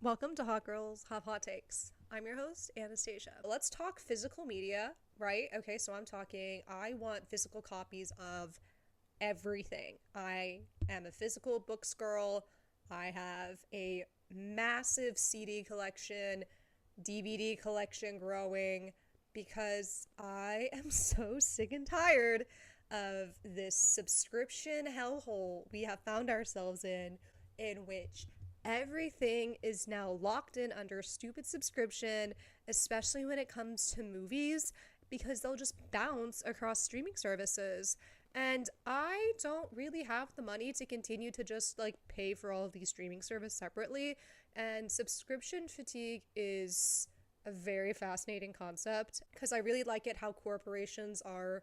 Welcome to Hot Girls Have Hot Takes. I'm your host, Anastasia. Let's talk physical media, right? Okay, so I want physical copies of everything. I am a physical books girl. I have a massive CD collection, DVD collection growing because I am so sick and tired of this subscription hellhole we have found ourselves in which everything is now locked in under stupid subscription, especially when it comes to movies, because they'll just bounce across streaming services. And I don't really have the money to continue to just like pay for all of these streaming services separately. And subscription fatigue is a very fascinating concept because I really like it how corporations are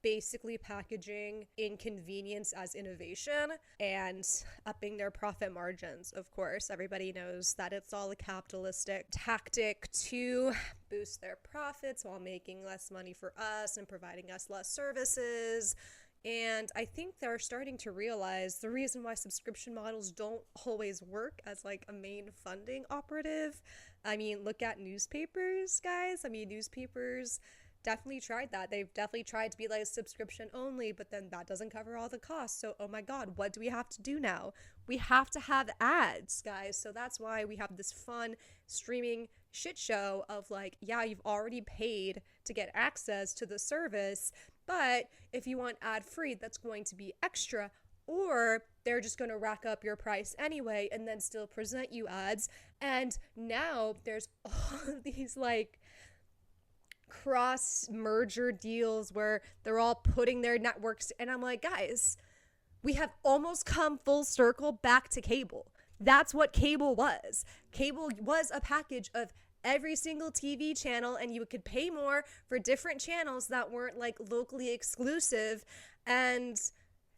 basically packaging inconvenience as innovation and upping their profit margins. Of course, everybody knows that it's all a capitalistic tactic to boost their profits while making less money for us and providing us less services. And I think they're starting to realize the reason why subscription models don't always work as like a main funding operative. I mean, look at newspapers, guys. Newspapers definitely tried that. They've definitely tried to be like subscription only, but then that doesn't cover all the costs. So, oh my God, what do we have to do now? We have to have ads, guys. So that's why we have this fun streaming shit show of like, yeah, you've already paid to get access to the service, but if you want ad free, that's going to be extra. Or they're just going to rack up your price anyway and then still present you ads. And now there's all of these like cross merger deals where they're all putting their networks, and I'm like, guys, we have almost come full circle back to cable. That's what cable was. Cable was a package of every single TV channel, and you could pay more for different channels that weren't like locally exclusive, and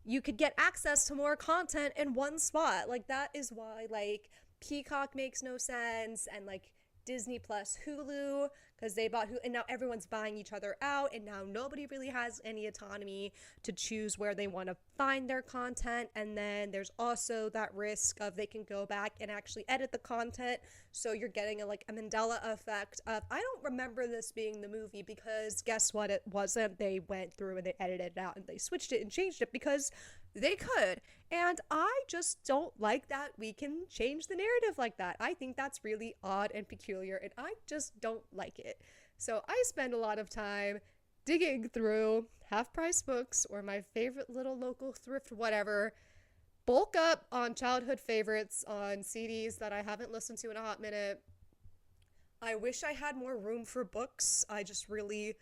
you could get access to more content in one spot. Like that is why like Peacock makes no sense, and like Disney Plus, Hulu, because they bought Hulu, and now everyone's buying each other out, and now nobody really has any autonomy to choose where they want to find their content. And then there's also that risk of they can go back and actually edit the content, so you're getting a Mandela effect of, I don't remember this being the movie, because guess what, it wasn't. They went through and they edited it out and they switched it and changed it because they could. And I just don't like that we can change the narrative like that. I think that's really odd and peculiar, and I just don't like it. So I spend a lot of time digging through half-price books or my favorite little local thrift whatever, bulk up on childhood favorites on CDs that I haven't listened to in a hot minute. I wish I had more room for books. I just really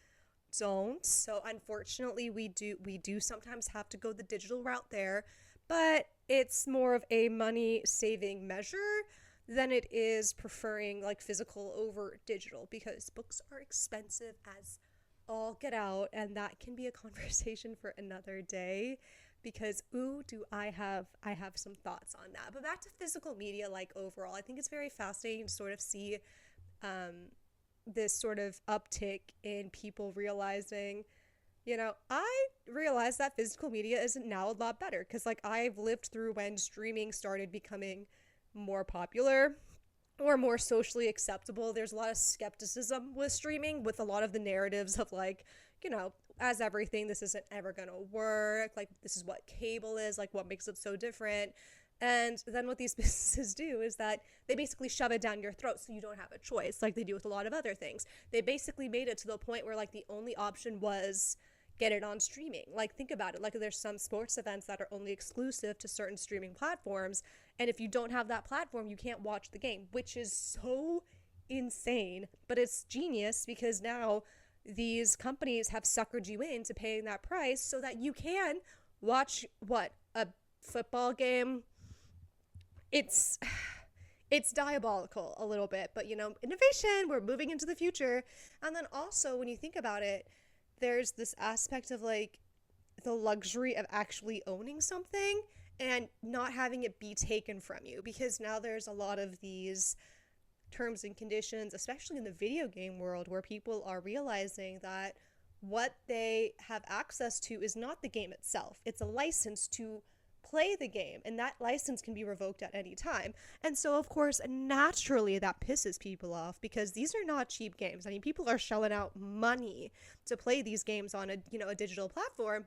don't. So unfortunately, we do sometimes have to go the digital route there, but it's more of a money saving measure than it is preferring like physical over digital, because books are expensive as all get out, and that can be a conversation for another day, because ooh, do I have some thoughts on that. But back to physical media, like overall, I think it's very fascinating to sort of see this sort of uptick in people realizing, I realize that physical media isn't now a lot better, because like I've lived through when streaming started becoming more popular or more socially acceptable. There's a lot of skepticism with streaming, with a lot of the narratives of like, as everything, this isn't ever gonna work, like this is what cable is, like what makes it so different. And then what these businesses do is that they basically shove it down your throat so you don't have a choice, like they do with a lot of other things. They basically made it to the point where like the only option was get it on streaming. Like think about it, like there's some sports events that are only exclusive to certain streaming platforms, and if you don't have that platform, you can't watch the game, which is so insane. But it's genius because now these companies have suckered you into paying that price so that you can watch a football game. It's diabolical a little bit, but innovation, we're moving into the future. And then also when you think about it, there's this aspect of like the luxury of actually owning something and not having it be taken from you, because now there's a lot of these terms and conditions, especially in the video game world, where people are realizing that what they have access to is not the game itself. It's a license to play the game, and that license can be revoked at any time. And so, of course, naturally, that pisses people off because these are not cheap games. I mean, people are shelling out money to play these games on a digital platform,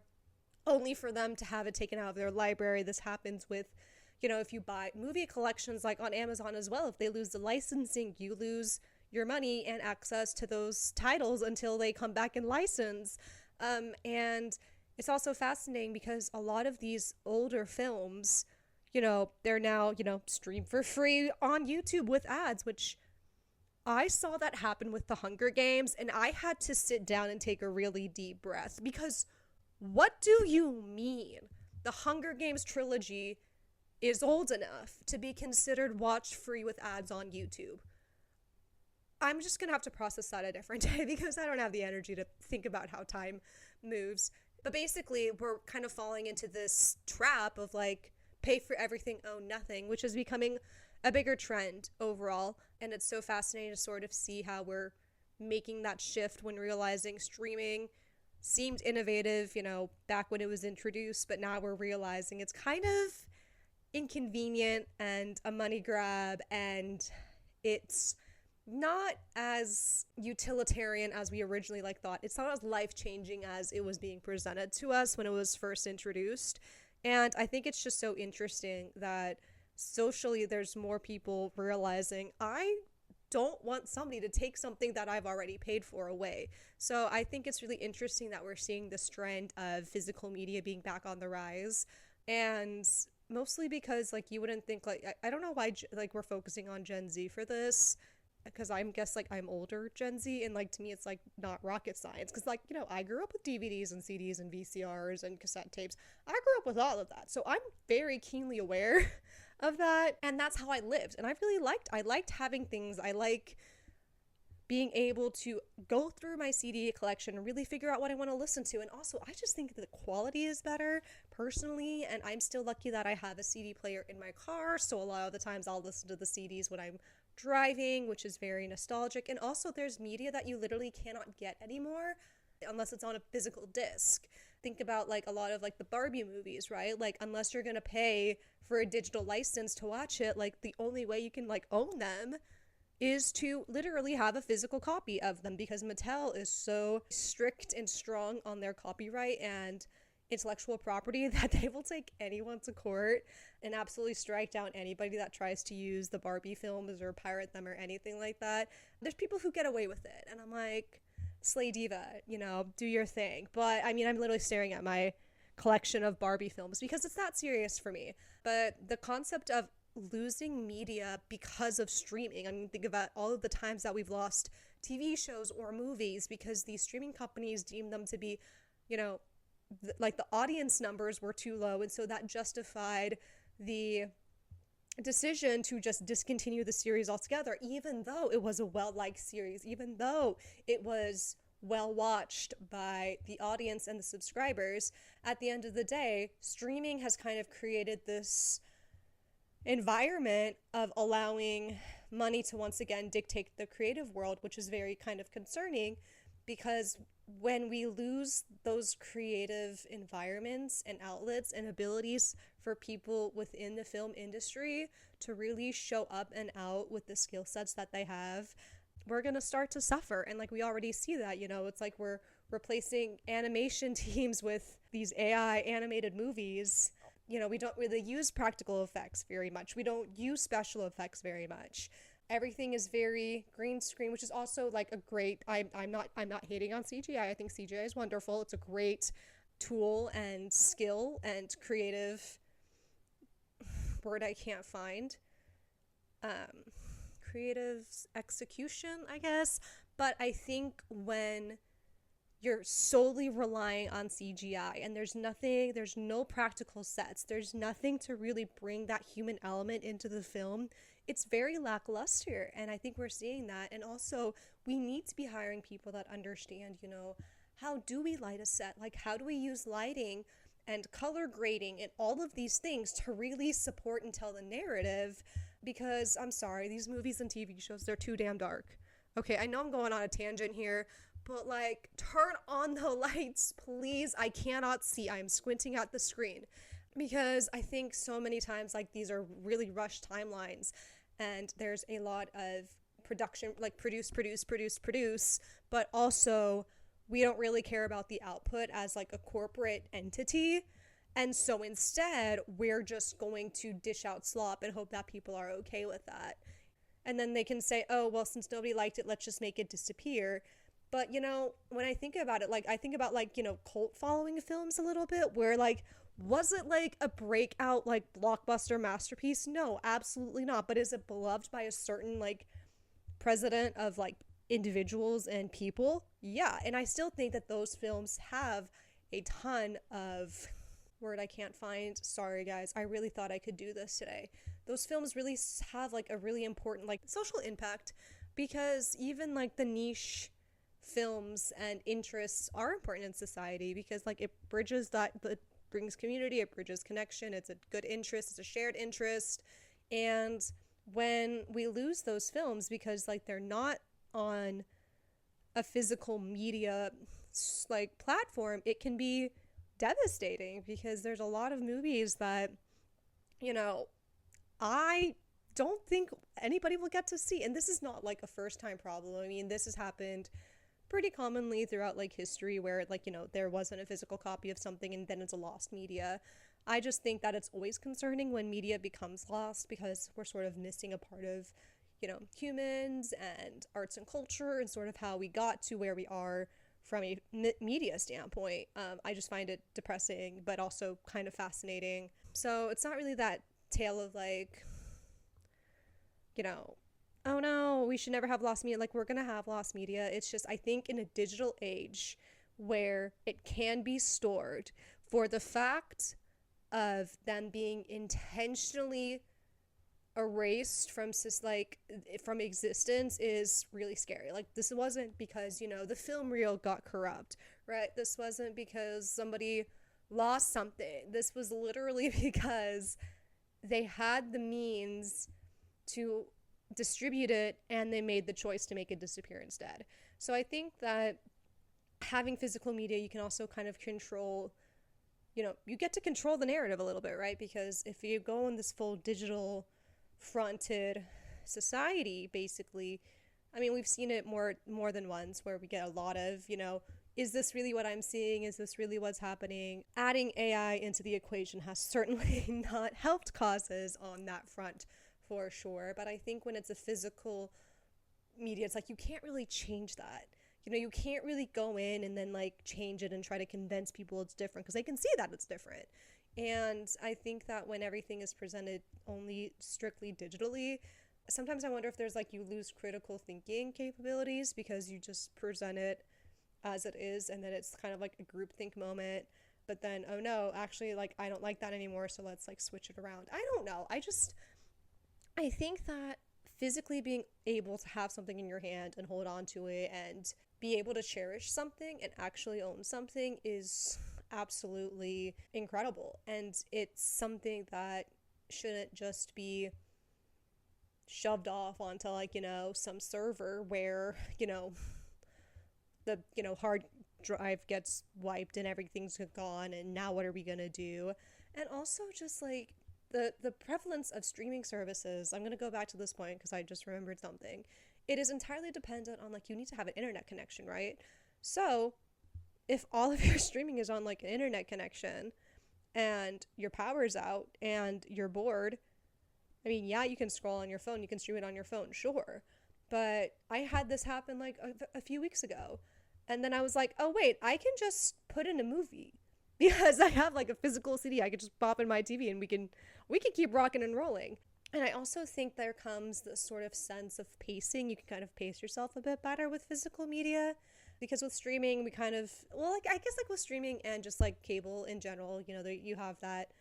only for them to have it taken out of their library. This happens with, if you buy movie collections like on Amazon as well. If they lose the licensing, you lose your money and access to those titles until they come back in license. And it's also fascinating because a lot of these older films, they're now, streamed for free on YouTube with ads, which I saw that happen with The Hunger Games, and I had to sit down and take a really deep breath because what do you mean? The Hunger Games trilogy is old enough to be considered watch free with ads on YouTube. I'm just gonna have to process that a different day because I don't have the energy to think about how time moves. But basically, we're kind of falling into this trap of like pay for everything, own nothing, which is becoming a bigger trend overall. And it's so fascinating to sort of see how we're making that shift when realizing streaming seemed innovative, back when it was introduced, but now we're realizing it's kind of inconvenient and a money grab, and it's not as utilitarian as we originally thought. It's not as life-changing as it was being presented to us when it was first introduced. And I think it's just so interesting that socially there's more people realizing I don't want somebody to take something that I've already paid for away. So I think it's really interesting that we're seeing this trend of physical media being back on the rise, and mostly because you wouldn't think I don't know why we're focusing on Gen Z for this, because I'm older Gen Z, and to me it's not rocket science, because I grew up with DVDs and CDs and VCRs and cassette tapes. I grew up with all of that, so I'm very keenly aware of that, and that's how I lived. And I liked having things. I like being able to go through my CD collection and really figure out what I want to listen to. And also, I just think the quality is better personally, and I'm still lucky that I have a CD player in my car, so a lot of the times I'll listen to the CDs when I'm driving, which is very nostalgic. And also, there's media that you literally cannot get anymore unless it's on a physical disc. Think about a lot of the Barbie movies, right? Unless you're gonna pay for a digital license to watch it, the only way you can own them is to literally have a physical copy of them, because Mattel is so strict and strong on their copyright and intellectual property that they will take anyone to court and absolutely strike down anybody that tries to use the Barbie films or pirate them or anything like that. There's people who get away with it, and I'm like, slay diva, do your thing. But I mean, I'm literally staring at my collection of Barbie films because it's not serious for me. But the concept of losing media because of streaming, I mean, think about all of the times that we've lost TV shows or movies because these streaming companies deem them to be, the audience numbers were too low, and so that justified the decision to just discontinue the series altogether, even though it was a well-liked series, even though it was well watched by the audience and the subscribers. At the end of the day, streaming has kind of created this environment of allowing money to once again dictate the creative world, which is very kind of concerning, because when we lose those creative environments and outlets and abilities for people within the film industry to really show up and out with the skill sets that they have, we're going to start to suffer. And we already see that, it's we're replacing animation teams with these AI animated movies. We don't really use practical effects very much. We don't use special effects very much. Everything is very green screen, which is also a great, I'm not hating on CGI. I think CGI is wonderful. It's a great tool and skill and creative word I can't find. Creative execution, I guess. But I think when you're solely relying on CGI and there's no practical sets, there's nothing to really bring that human element into the film, it's very lackluster. And I think we're seeing that. And also, we need to be hiring people that understand, how do we light a set? How do we use lighting and color grading and all of these things to really support and tell the narrative? Because I'm sorry, these movies and TV shows, they're too damn dark. Okay, I know I'm going on a tangent here, but turn on the lights, please. I cannot see. I'm squinting at the screen. because I think so many times like these are really rushed timelines, and there's a lot of production, like produce, but also we don't really care about the output as like a corporate entity. And so instead, we're just going to dish out slop and hope that people are okay with that. And then they can say, oh, well, since nobody liked it, let's just make it disappear. But, when I think about it, like, I think about, like, cult following films a little bit, where, like, was it, like, a breakout, like, blockbuster masterpiece? No, absolutely not. But is it beloved by a certain, like, president of, like, individuals and people? Yeah. And I still think that those films have a ton of word I can't find. Sorry, guys. I really thought I could do this today. Those films really have, like, a really important, like, social impact, because even, like, the niche films and interests are important in society, because, like, it bridges that, it brings community, it bridges connection, it's a good interest, it's a shared interest. And when we lose those films because, like, they're not on a physical media, like, platform, it can be devastating, because there's a lot of movies that, I don't think anybody will get to see. And this is not, like, a first time problem. I mean, this has happened pretty commonly throughout, like, history, where, like, there wasn't a physical copy of something and then it's a lost media. I just think that it's always concerning when media becomes lost, because we're sort of missing a part of, humans and arts and culture, and sort of how we got to where we are from a media standpoint. I just find it depressing, but also kind of fascinating. So it's not really that tale of, like, oh no, we should never have lost media. Like, we're gonna have lost media. It's just, I think in a digital age where it can be stored, for the fact of them being intentionally erased from from existence is really scary. Like, this wasn't because, the film reel got corrupt, right? This wasn't because somebody lost something. This was literally because they had the means to distribute it, and they made the choice to make it disappear instead. So I think that having physical media, you can also kind of control, you get to control the narrative a little bit, right? Because if you go in this full digital fronted society, basically, I mean, we've seen it more than once, where we get a lot of, is this really what I'm seeing? Is this really what's happening? Adding AI into the equation has certainly not helped causes on that front, for sure. But I think when it's a physical media, it's like, you can't really change that. You can't really go in and then, like, change it and try to convince people it's different, because they can see that it's different. And I think that when everything is presented only strictly digitally, sometimes I wonder if there's, like, you lose critical thinking capabilities, because you just present it as it is, and then it's kind of like a groupthink moment. But then, oh no, actually, like, I don't like that anymore, so let's, like, switch it around. I don't know. I think that physically being able to have something in your hand and hold on to it and be able to cherish something and actually own something is absolutely incredible. And it's something that shouldn't just be shoved off onto, like, some server where, the, hard drive gets wiped and everything's gone, and now what are we gonna do? And also just, like, the prevalence of streaming services. I'm going to go back to this point because I just remembered something. It is entirely dependent on, like, you need to have an internet connection, right? So if all of your streaming is on, like, an internet connection, and your power's out and you're bored, I mean, yeah, you can scroll on your phone, you can stream it on your phone, sure. But I had this happen, like, a few weeks ago. And then I was like, oh wait, I can just put in a movie, because I have, like, a physical CD. I could just pop in my TV and we can keep rocking and rolling. And I also think there comes this sort of sense of pacing. You can kind of pace yourself a bit better with physical media, because with streaming, we kind of, well, like, I guess, like, with streaming and just, like, cable in general, you have that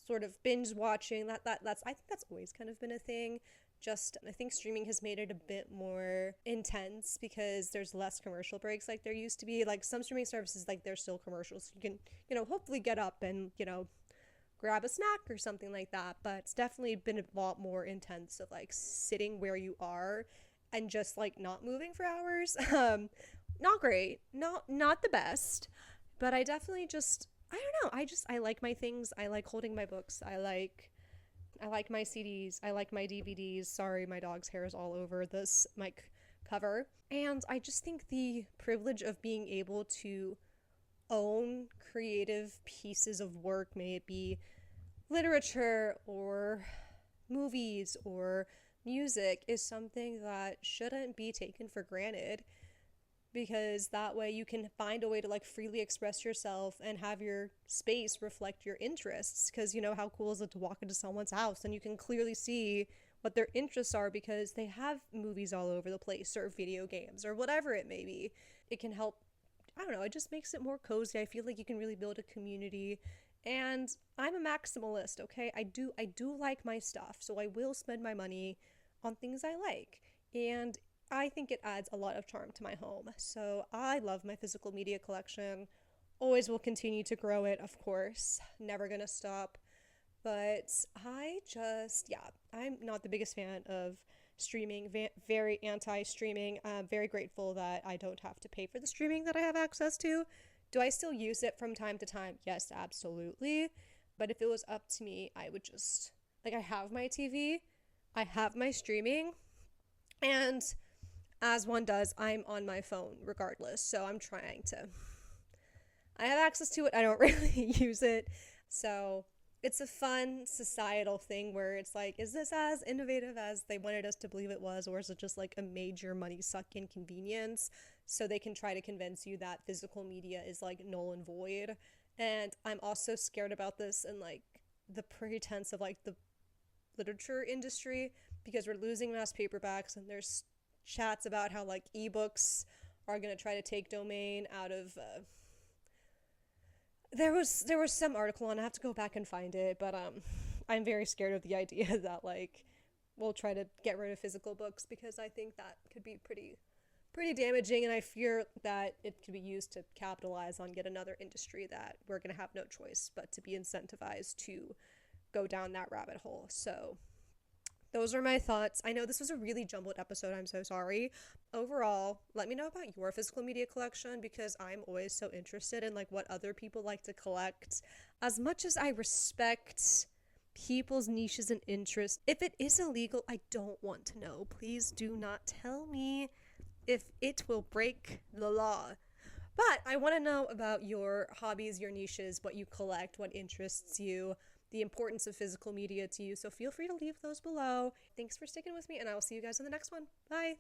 sort of binge watching. That's I think that's always kind of been a thing. Just, I think streaming has made it a bit more intense, because there's less commercial breaks like there used to be. Like, some streaming services, like, there's still commercials. You can, hopefully get up and, grab a snack or something like that. But it's definitely been a lot more intense of, like, sitting where you are and just, like, not moving for hours. Not great. Not the best. But I definitely just, I don't know. I like my things. I like holding my books. I like my CDs. I like my DVDs. Sorry, my dog's hair is all over this mic cover. And I just think the privilege of being able to own creative pieces of work, may it be literature or movies or music, is something that shouldn't be taken for granted, because that way you can find a way to like freely express yourself and have your space reflect your interests. Because you know how cool is it to walk into someone's house and you can clearly see what their interests are because they have movies all over the place or video games or whatever it may be. It can help, I don't know, it just makes it more cozy. I feel like you can really build a community. And I'm a maximalist, okay? I do like my stuff, so I will spend my money on things I like. And I think it adds a lot of charm to my home. So I love my physical media collection. Always will continue to grow it, of course. Never gonna stop. But yeah, I'm not the biggest fan of streaming, very anti streaming. I'm very grateful that I don't have to pay for the streaming that I have access to. Do I still use it from time to time? Yes, absolutely. But if it was up to me, I would just, like, I have my TV, I have my streaming, and as one does, I'm on my phone regardless. So I have access to it. I don't really use it. So it's a fun societal thing where it's like, is this as innovative as they wanted us to believe it was, or is it just like a major money suck inconvenience? So they can try to convince you that physical media is like null and void. And I'm also scared about this and like the pretense of like the literature industry, because we're losing mass paperbacks and there's chats about how like ebooks are going to try to take domain out of there was some article, and I have to go back and find it, but I'm very scared of the idea that like we'll try to get rid of physical books, because I think that could be pretty damaging, and I fear that it could be used to capitalize on yet another industry that we're going to have no choice but to be incentivized to go down that rabbit hole. So those are my thoughts. I know this was a really jumbled episode. I'm so sorry. Overall, let me know about your physical media collection, because I'm always so interested in like what other people like to collect. As much as I respect people's niches and interests, if it is illegal, I don't want to know. Please do not tell me if it will break the law. But I want to know about your hobbies, your niches, what you collect, what interests you, the importance of physical media to you. So feel free to leave those below. Thanks for sticking with me, and I will see you guys in the next one. Bye.